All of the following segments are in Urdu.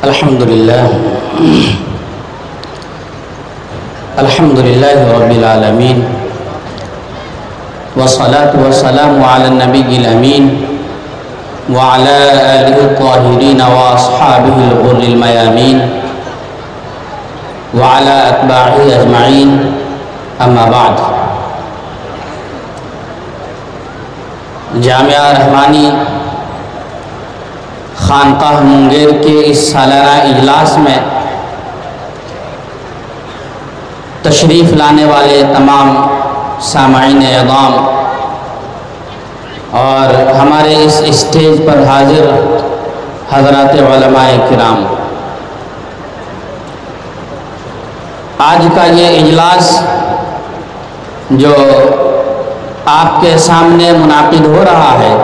الحمدللہ رب العالمین والصلاة والسلام علی النبی الامین وعلی آلہ الطاہرین واصحابہ الغر المیامین وعلی اتباعہ اجمعین اما بعد۔ جامعہ رحمانی خانقاہ منگیر کے اس سالانہ اجلاس میں تشریف لانے والے تمام سامعین اعظام اور ہمارے اس اسٹیج پر حاضر حضرات علماء کرام، آج کا یہ اجلاس جو آپ کے سامنے منعقد ہو رہا ہے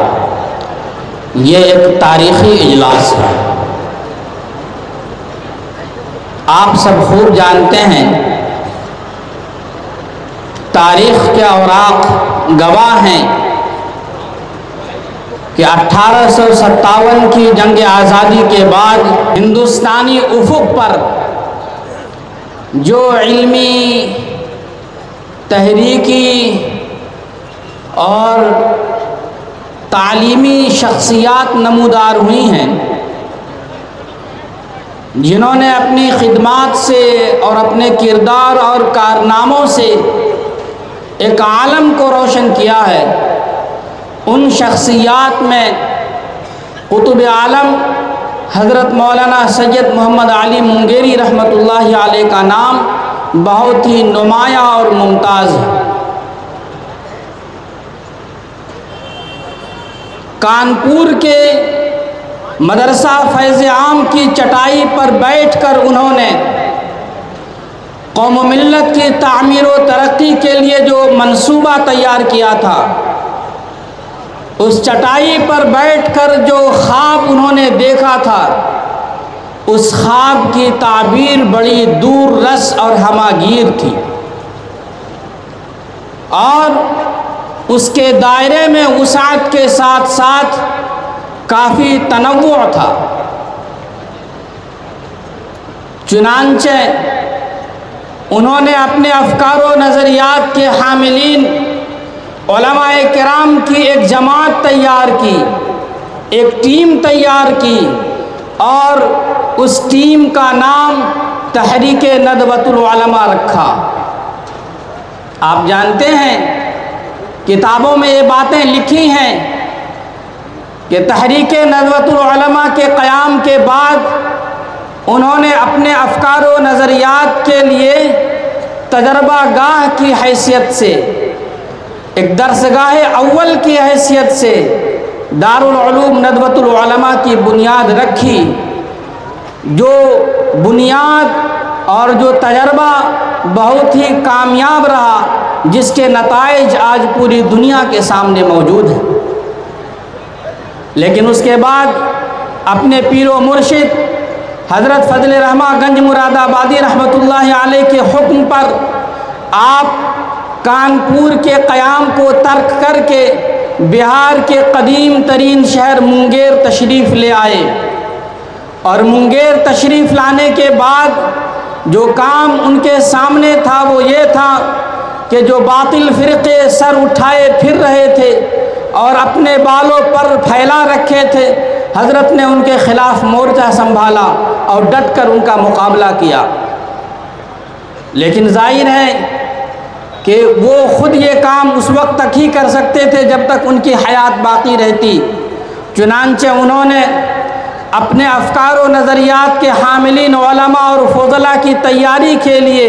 یہ ایک تاریخی اجلاس ہے۔ آپ سب خوب جانتے ہیں، تاریخ کے اوراق گواہ ہیں کہ 1857 کی جنگ آزادی کے بعد ہندوستانی افق پر جو علمی، تحریکی اور تعلیمی شخصیات نمودار ہوئی ہیں، جنہوں نے اپنی خدمات سے اور اپنے کردار اور کارناموں سے ایک عالم کو روشن کیا ہے، ان شخصیات میں قطب عالم حضرت مولانا سید محمد علی منگیری رحمۃ اللہ علیہ کا نام بہت ہی نمایاں اور ممتاز ہے۔ کانپور کے مدرسہ فیض عام کی چٹائی پر بیٹھ کر انہوں نے قوم و ملت کی تعمیر و ترقی کے لیے جو منصوبہ تیار کیا تھا، اس چٹائی پر بیٹھ کر جو خواب انہوں نے دیکھا تھا، اس خواب کی تعبیر بڑی دور رس اور ہماگیر تھی، اور اس کے دائرے میں وسعت کے ساتھ ساتھ کافی تنوع تھا۔ چنانچہ انہوں نے اپنے افکار و نظریات کے حاملین علماء کرام کی ایک جماعت تیار کی، ایک ٹیم تیار کی، اور اس ٹیم کا نام تحریک ندوۃ العلماء رکھا۔ آپ جانتے ہیں، کتابوں میں یہ باتیں لکھی ہیں کہ تحریک ندوۃ العلماء کے قیام کے بعد انہوں نے اپنے افکار و نظریات کے لیے تجربہ گاہ کی حیثیت سے، ایک درسگاہ اول کی حیثیت سے دارالعلوم ندوۃ العلماء کی بنیاد رکھی، جو بنیاد اور جو تجربہ بہت ہی کامیاب رہا، جس کے نتائج آج پوری دنیا کے سامنے موجود ہیں۔ لیکن اس کے بعد اپنے پیر و مرشد حضرت فضل رحمہ گنج مراد آبادی رحمۃ اللہ علیہ کے حکم پر آپ کانپور کے قیام کو ترک کر کے بہار کے قدیم ترین شہر منگیر تشریف لے آئے، اور منگیر تشریف لانے کے بعد جو کام ان کے سامنے تھا وہ یہ تھا کہ جو باطل فرقے سر اٹھائے پھر رہے تھے اور اپنے بالوں پر پھیلا رکھے تھے، حضرت نے ان کے خلاف مورچہ سنبھالا اور ڈٹ کر ان کا مقابلہ کیا۔ لیکن ظاہر ہے کہ وہ خود یہ کام اس وقت تک ہی کر سکتے تھے جب تک ان کی حیات باقی رہتی، چنانچہ انہوں نے اپنے افکار و نظریات کے حاملین علماء اور فضلاء کی تیاری کے لیے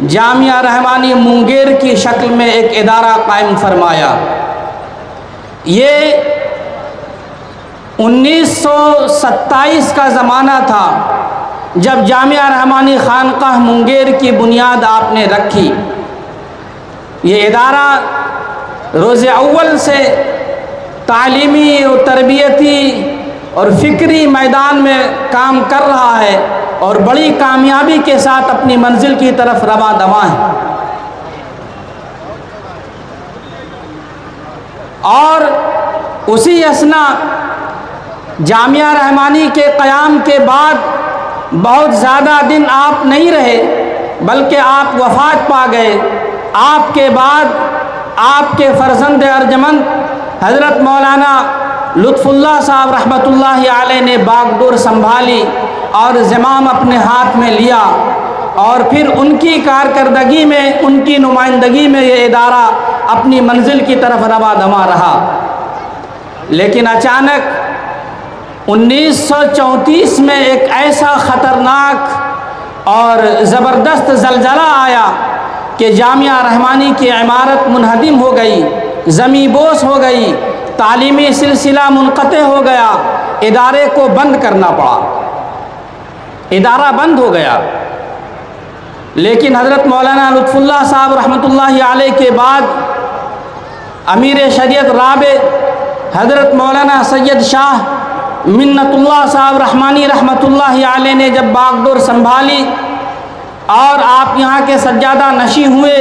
جامعہ رحمانی منگیر کی شکل میں ایک ادارہ قائم فرمایا۔ یہ 1927 کا زمانہ تھا جب جامعہ رحمانی خانقاہ منگیر کی بنیاد آپ نے رکھی۔ یہ ادارہ روز اول سے تعلیمی و تربیتی اور فکری میدان میں کام کر رہا ہے اور بڑی کامیابی کے ساتھ اپنی منزل کی طرف رواں دواں ہے۔ اور اسی اثنا جامعہ رحمانی کے قیام کے بعد بہت زیادہ دن آپ نہیں رہے بلکہ آپ وفات پا گئے۔ آپ کے بعد آپ کے فرزند ارجمند حضرت مولانا لطف اللہ صاحب رحمۃ اللہ علیہ نے باغ ڈور سنبھالی اور زمام اپنے ہاتھ میں لیا، اور پھر ان کی کارکردگی میں، ان کی نمائندگی میں یہ ادارہ اپنی منزل کی طرف رواں دواں رہا۔ لیکن اچانک 1934 میں ایک ایسا خطرناک اور زبردست زلزلہ آیا کہ جامعہ رحمانی کی عمارت منہدم ہو گئی، زمیں بوس ہو گئی، تعلیمی سلسلہ منقطع ہو گیا، ادارے کو بند کرنا پڑا، ادارہ بند ہو گیا۔ لیکن حضرت مولانا لطف اللہ صاحب رحمۃ اللہ علیہ کے بعد امیر شریعت رابع حضرت مولانا سید شاہ منت اللہ صاحب رحمانی رحمۃ اللہ علیہ نے جب باغ ڈور سنبھالی اور آپ یہاں کے سجادہ نشیں ہوئے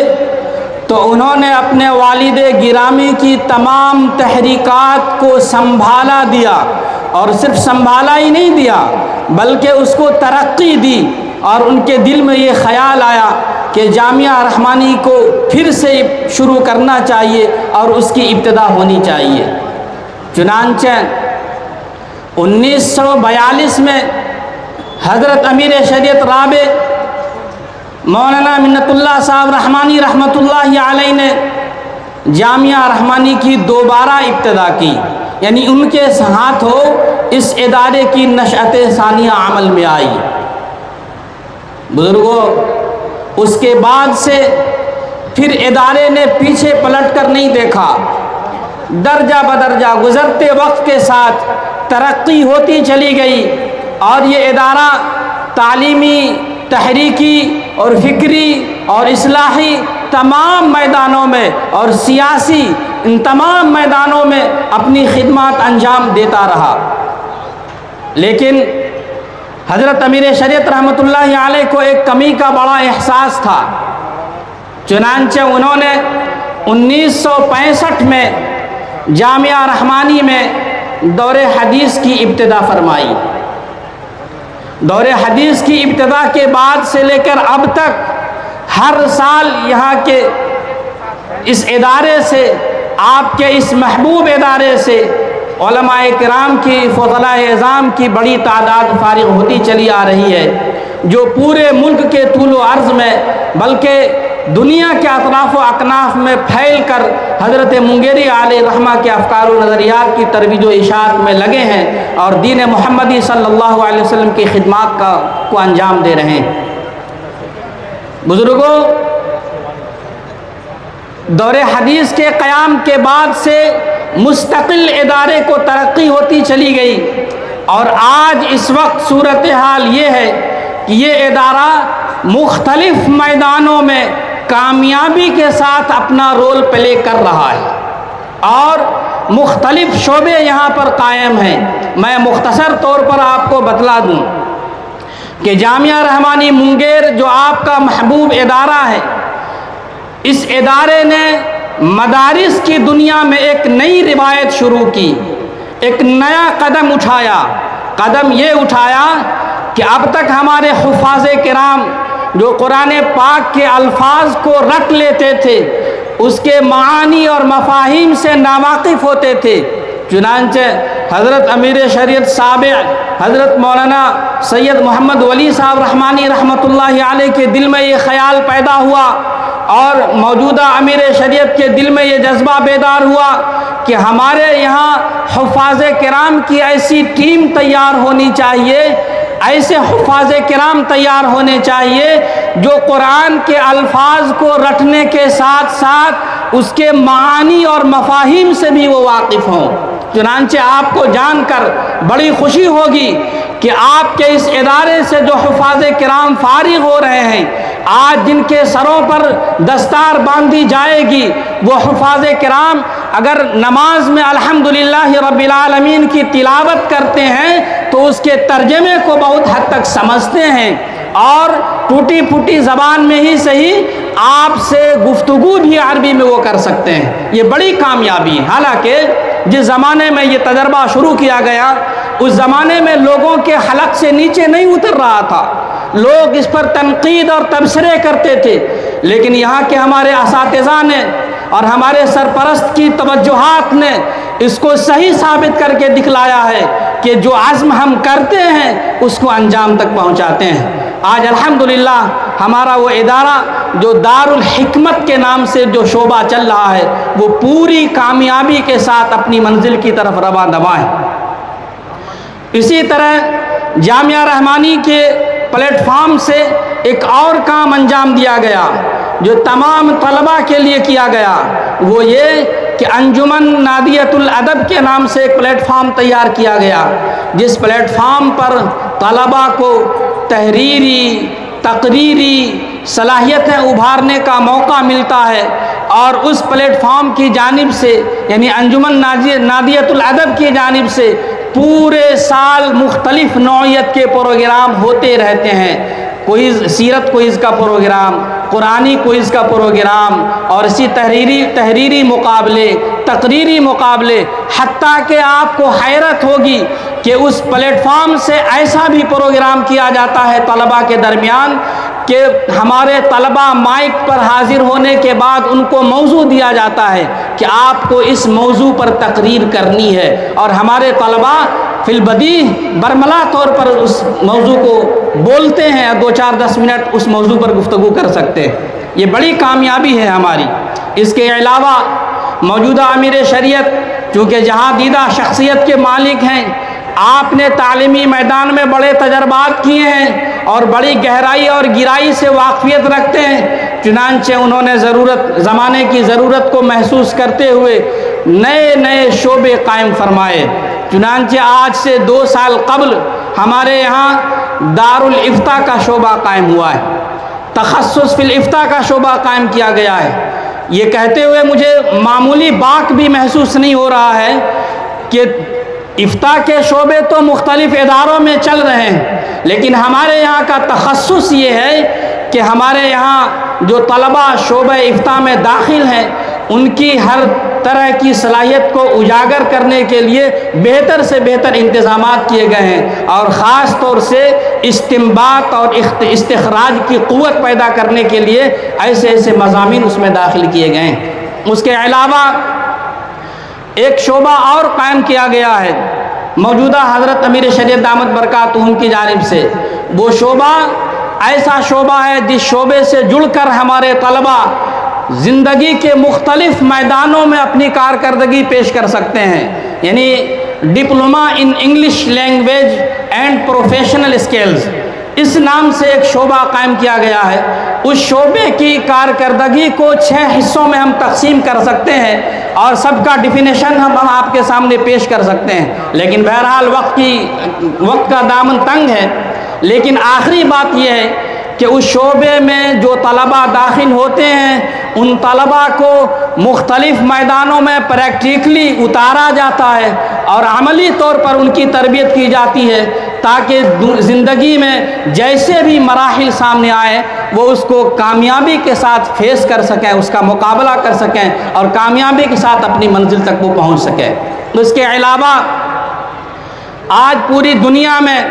تو انہوں نے اپنے والد گرامی کی تمام تحریکات کو سنبھالا دیا، اور صرف سنبھالا ہی نہیں دیا بلکہ اس کو ترقی دی، اور ان کے دل میں یہ خیال آیا کہ جامعہ رحمانی کو پھر سے شروع کرنا چاہیے اور اس کی ابتدا ہونی چاہیے۔ چنانچہ 1942 میں حضرت امیر شریعت رابع مولانا منت اللہ صاحب رحمانی رحمۃ اللہ علیہ نے جامعہ رحمانی کی دوبارہ ابتدا کی، یعنی ان کے ہاتھوں اس ادارے کی نشأت ثانیہ عمل میں آئی۔ بزرگوں، اس کے بعد سے پھر ادارے نے پیچھے پلٹ کر نہیں دیکھا، درجہ بدرجہ گزرتے وقت کے ساتھ ترقی ہوتی چلی گئی، اور یہ ادارہ تعلیمی، تحریکی اور فکری اور اصلاحی تمام میدانوں میں اور سیاسی ان تمام میدانوں میں اپنی خدمات انجام دیتا رہا۔ لیکن حضرت امیر شریعت رحمۃ اللہ علیہ کو ایک کمی کا بڑا احساس تھا، چنانچہ انہوں نے 1965 میں جامعہ رحمانی میں دور حدیث کی ابتدا فرمائی۔ دور حدیث کی ابتدا کے بعد سے لے کر اب تک ہر سال یہاں کے اس ادارے سے، آپ کے اس محبوب ادارے سے علماء کرام کی، فضلاء اعظام کی بڑی تعداد فارغ ہوتی چلی آ رہی ہے، جو پورے ملک کے طول و عرض میں بلکہ دنیا کے اطراف و اکناف میں پھیل کر حضرت منگیری علیہ رحمہ کے افکار و نظریات کی ترویج و اشاعت میں لگے ہیں اور دین محمدی صلی اللہ علیہ وسلم کی خدمات کو انجام دے رہے ہیں۔ بزرگوں، دور حدیث کے قیام کے بعد سے مستقل ادارے کو ترقی ہوتی چلی گئی، اور آج اس وقت صورتحال یہ ہے کہ یہ ادارہ مختلف میدانوں میں کامیابی کے ساتھ اپنا رول پلے کر رہا ہے، اور مختلف شعبے یہاں پر قائم ہیں۔ میں مختصر طور پر آپ کو بتلا دوں کہ جامعہ رحمانی منگیر جو آپ کا محبوب ادارہ ہے، اس ادارے نے مدارس کی دنیا میں ایک نئی روایت شروع کی، ایک نیا قدم اٹھایا۔ قدم یہ اٹھایا کہ اب تک ہمارے حفاظ کرام جو قرآن پاک کے الفاظ کو رٹ لیتے تھے، اس کے معانی اور مفاہیم سے ناواقف ہوتے تھے، چنانچہ حضرت امیر شریعت سابع حضرت مولانا سید محمد ولی صاحب رحمانی رحمۃ اللہ علیہ کے دل میں یہ خیال پیدا ہوا، اور موجودہ امیر شریعت کے دل میں یہ جذبہ بیدار ہوا کہ ہمارے یہاں حفاظ کرام کی ایسی ٹیم تیار ہونی چاہیے، ایسے حفاظ کرام تیار ہونے چاہیے جو قرآن کے الفاظ کو رٹنے کے ساتھ ساتھ اس کے معانی اور مفاہیم سے بھی وہ واقف ہوں۔ چنانچہ آپ کو جان کر بڑی خوشی ہوگی کہ آپ کے اس ادارے سے جو حفاظ کرام فارغ ہو رہے ہیں، آج جن کے سروں پر دستار باندھی جائے گی، وہ حفاظ کرام اگر نماز میں الحمدللہ رب العالمین کی تلاوت کرتے ہیں تو اس کے ترجمے کو بہت حد تک سمجھتے ہیں، اور ٹوٹی پھوٹی زبان میں ہی صحیح آپ سے گفتگو بھی عربی میں وہ کر سکتے ہیں۔ یہ بڑی کامیابی ہے۔ حالانکہ جس زمانے میں یہ تجربہ شروع کیا گیا اس زمانے میں لوگوں کے حلق سے نیچے نہیں اتر رہا تھا، لوگ اس پر تنقید اور تبصرے کرتے تھے، لیکن یہاں کے ہمارے اساتذہ نے اور ہمارے سرپرست کی توجہات نے اس کو صحیح ثابت کر کے دکھلایا ہے کہ جو عزم ہم کرتے ہیں اس کو انجام تک پہنچاتے ہیں۔ آج الحمدللہ ہمارا وہ ادارہ جو دارالحکمت کے نام سے جو شعبہ چل رہا ہے وہ پوری کامیابی کے ساتھ اپنی منزل کی طرف رواں دواں ہے۔ اسی طرح جامعہ رحمانی کے پلیٹ فارم سے ایک اور کام انجام دیا گیا جو تمام طلباء کے لیے کیا گیا، وہ یہ کہ انجمن نادیۃ الادب کے نام سے ایک پلیٹ فارم تیار کیا گیا، جس پلیٹ فارم پر طلباء کو تحریری، تقریری صلاحیتیں ابھارنے کا موقع ملتا ہے، اور اس پلیٹ فارم کی جانب سے یعنی انجمن نادیۃ الادب کی جانب سے پورے سال مختلف نوعیت کے پروگرام ہوتے رہتے ہیں، کوئز، سیرت کوئز کا پروگرام، قرآنی کوئز کا پروگرام، اور اسی تحریری مقابلے، تقریری مقابلے، حتیٰ کہ آپ کو حیرت ہوگی کہ اس پلیٹ فارم سے ایسا بھی پروگرام کیا جاتا ہے طلباء کے درمیان کہ ہمارے طلباء مائک پر حاضر ہونے کے بعد ان کو موضوع دیا جاتا ہے کہ آپ کو اس موضوع پر تقریر کرنی ہے، اور ہمارے طلباء فی البدیہہ برملا طور پر اس موضوع کو بولتے ہیں، 2-4-10 منٹ اس موضوع پر گفتگو کر سکتے ہیں۔ یہ بڑی کامیابی ہے ہماری۔ اس کے علاوہ موجودہ امیر شریعت چونکہ جہاں دیدہ شخصیت کے مالک ہیں، آپ نے تعلیمی میدان میں بڑے تجربات کیے ہیں اور بڑی گہرائی اور گہرائی سے واقفیت رکھتے ہیں، چنانچہ انہوں نے زمانے کی ضرورت کو محسوس کرتے ہوئے نئے نئے شعبے قائم فرمائے۔ چنانچہ آج سے 2 سال قبل ہمارے یہاں دارالفتاء کا شعبہ قائم ہوا ہے، تخصص فی الافتاء کا شعبہ قائم کیا گیا ہے۔ یہ کہتے ہوئے مجھے معمولی باک بھی محسوس نہیں ہو رہا ہے کہ افتاء کے شعبے تو مختلف اداروں میں چل رہے ہیں، لیکن ہمارے یہاں کا تخصص یہ ہے کہ ہمارے یہاں جو طلباء شعبہ افتاء میں داخل ہیں ان کی ہر طرح کی صلاحیت کو اجاگر کرنے کے لیے بہتر سے بہتر انتظامات کیے گئے ہیں، اور خاص طور سے استنباط اور استخراج کی قوت پیدا کرنے کے لیے ایسے ایسے مضامین اس میں داخل کیے گئے ہیں۔ اس کے علاوہ ایک شعبہ اور قائم کیا گیا ہے موجودہ حضرت امیر شریعت دامت برکاتہم کی جانب سے۔ وہ شعبہ ایسا شعبہ ہے جس شعبے سے جڑ کر ہمارے طلباء زندگی کے مختلف میدانوں میں اپنی کارکردگی پیش کر سکتے ہیں، یعنی diploma in English language and professional skills, اس نام سے ایک شعبہ قائم کیا گیا ہے۔ اس شعبے کی کارکردگی کو 6 حصوں میں ہم تقسیم کر سکتے ہیں اور سب کا ڈیفینیشن ہم آپ کے سامنے پیش کر سکتے ہیں، لیکن بہرحال وقت کا دامن تنگ ہے۔ لیکن آخری بات یہ ہے کہ اس شعبے میں جو طلباء داخل ہوتے ہیں ان طلباء کو مختلف میدانوں میں پریکٹیکلی اتارا جاتا ہے اور عملی طور پر ان کی تربیت کی جاتی ہے، تاکہ زندگی میں جیسے بھی مراحل سامنے آئے وہ اس کو کامیابی کے ساتھ فیس کر سکیں، اس کا مقابلہ کر سکیں اور کامیابی کے ساتھ اپنی منزل تک وہ پہنچ سکیں۔ اس کے علاوہ آج پوری دنیا میں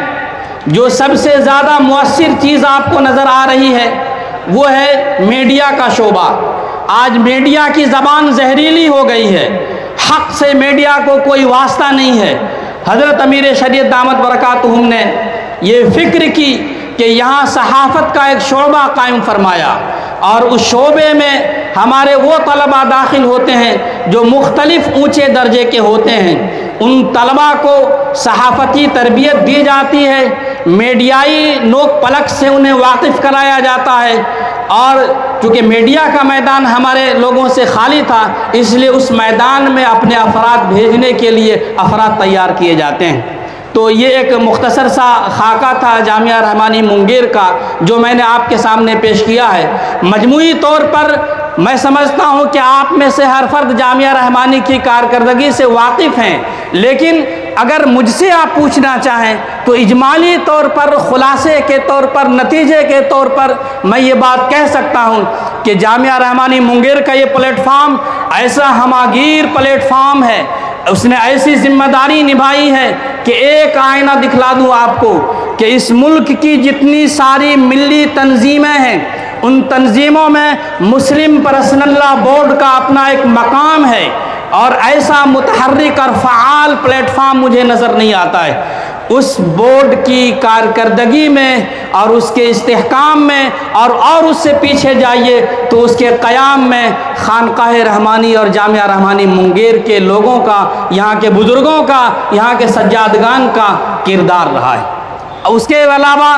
جو سب سے زیادہ مؤثر چیز آپ کو نظر آ رہی ہے وہ ہے میڈیا کا شعبہ۔ آج میڈیا کی زبان زہریلی ہو گئی ہے، حق سے میڈیا کو کوئی واسطہ نہیں ہے۔ حضرت امیر شریعت دامت برکاتہم نے یہ فکر کی کہ یہاں صحافت کا ایک شعبہ قائم فرمایا، اور اس شعبے میں ہمارے وہ طلباء داخل ہوتے ہیں جو مختلف اونچے درجے کے ہوتے ہیں۔ ان طلباء کو صحافتی تربیت دی جاتی ہے، میڈیائی نوک پلک سے انہیں واقف کرایا جاتا ہے، اور چونکہ میڈیا کا میدان ہمارے لوگوں سے خالی تھا اس لیے اس میدان میں اپنے افراد بھیجنے کے لیے افراد تیار کیے جاتے ہیں۔ تو یہ ایک مختصر سا خاکہ تھا جامعہ رحمانی منگیر کا جو میں نے آپ کے سامنے پیش کیا ہے۔ مجموعی طور پر میں سمجھتا ہوں کہ آپ میں سے ہر فرد جامعہ رحمانی کی کارکردگی سے واقف ہیں، لیکن اگر مجھ سے آپ پوچھنا چاہیں تو اجمالی طور پر، خلاصے کے طور پر، نتیجے کے طور پر میں یہ بات کہہ سکتا ہوں کہ جامعہ رحمانی منگیر کا یہ پلیٹ فارم ایسا ہماگیر پلیٹ فارم ہے اس نے ایسی ذمہ داری نبھائی ہے کہ ایک آئینہ دکھلا دوں آپ کو کہ اس ملک کی جتنی ساری ملی تنظیمیں ہیں ان تنظیموں میں مسلم پرسنل لا بورڈ کا اپنا ایک مقام ہے، اور ایسا متحرک اور فعال پلیٹ فارم مجھے نظر نہیں آتا ہے۔ اس بورڈ کی کارکردگی میں اور اس کے استحکام میں اور اس سے پیچھے جائیے تو اس کے قیام میں خانقاہ رحمانی اور جامعہ رحمانی منگیر کے لوگوں کا، یہاں کے بزرگوں کا، یہاں کے سجادگان کا کردار رہا ہے۔ اس کے علاوہ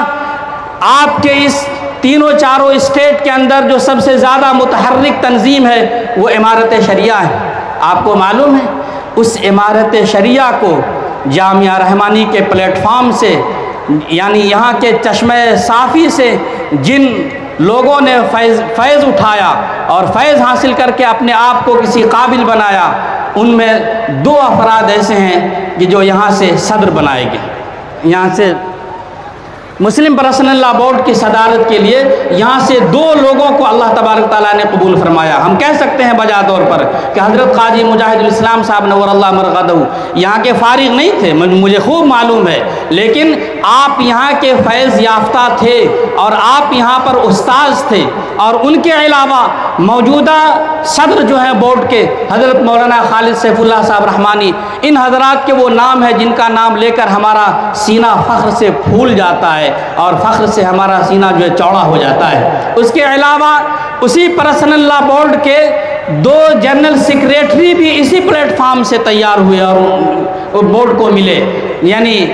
آپ کے اس تینوں چاروں اسٹیٹ کے اندر جو سب سے زیادہ متحرک تنظیم ہے وہ امارت شریعہ ہے۔ آپ کو معلوم ہے اس امارت شریعہ کو جامعہ رحمانی کے پلیٹ فارم سے، یعنی یہاں کے چشمہ صافی سے جن لوگوں نے فیض اٹھایا اور فیض حاصل کر کے اپنے آپ کو کسی قابل بنایا، ان میں 2 افراد ایسے ہیں کہ جو یہاں سے صدر بنائے گئے۔ یہاں سے مسلم پرسنل لا بورڈ کی صدارت کے لیے یہاں سے 2 لوگوں کو اللہ تبارک تعالیٰ نے قبول فرمایا۔ ہم کہہ سکتے ہیں بجا طور پر کہ حضرت قاضی مجاہد الاسلام صاحب نور اللہ مرقدہ یہاں کے فارغ نہیں تھے، مجھے خوب معلوم ہے، لیکن آپ یہاں کے فیض یافتہ تھے اور آپ یہاں پر استاذ تھے، اور ان کے علاوہ موجودہ صدر جو ہیں بورڈ کے حضرت مولانا خالد سیف اللہ صاحب رحمانی، ان حضرات کے وہ نام ہے جن کا نام لے کر ہمارا سینہ فخر سے پھول جاتا ہے اور فخر سے ہمارا سینہ جو ہے چوڑا ہو جاتا ہے۔ اس کے علاوہ اسی پرسنل لا بورڈ کے 2 جنرل سیکریٹری بھی اسی پلیٹ فارم سے تیار ہوئے اور بورڈ کو ملے، یعنی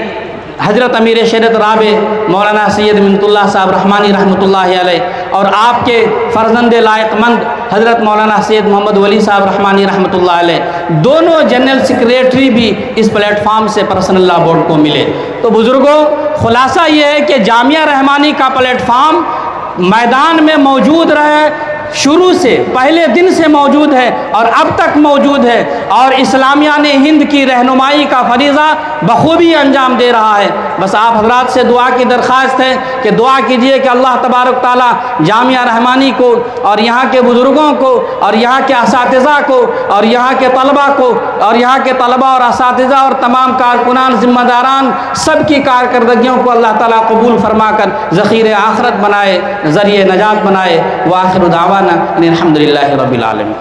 حضرت امیر شریعت رابع مولانا سید منت اللہ صاحب رحمانی رحمۃ اللہ علیہ اور آپ کے فرزند لائق مند حضرت مولانا سید محمد ولی صاحب رحمانی رحمۃ اللہ علیہ، دونوں جنرل سیکریٹری بھی اس پلیٹ فارم سے پرسنل لا بورڈ کو ملے۔ تو بزرگوں، خلاصہ یہ ہے کہ جامعہ رحمانی کا پلیٹ فارم میدان میں موجود رہے، شروع سے پہلے دن سے موجود ہے اور اب تک موجود ہے، اور اسلامیہ نے ہند کی رہنمائی کا فریضہ بخوبی انجام دے رہا ہے۔ بس آپ حضرات سے دعا کی درخواست ہے کہ دعا کیجئے کہ اللہ تبارک تعالیٰ جامعہ رحمانی کو اور یہاں کے بزرگوں کو اور یہاں کے اساتذہ کو اور یہاں کے طلبہ کو اور یہاں کے طلبہ اور اساتذہ اور تمام کارکنان ذمہ داران سب کی کارکردگیوں کو اللہ تعالیٰ قبول فرما کر ذخیر آخرت بنائے، ذریعہ نجات بنائے۔ وآخر دعوانا الحمدللہ رب العالمین۔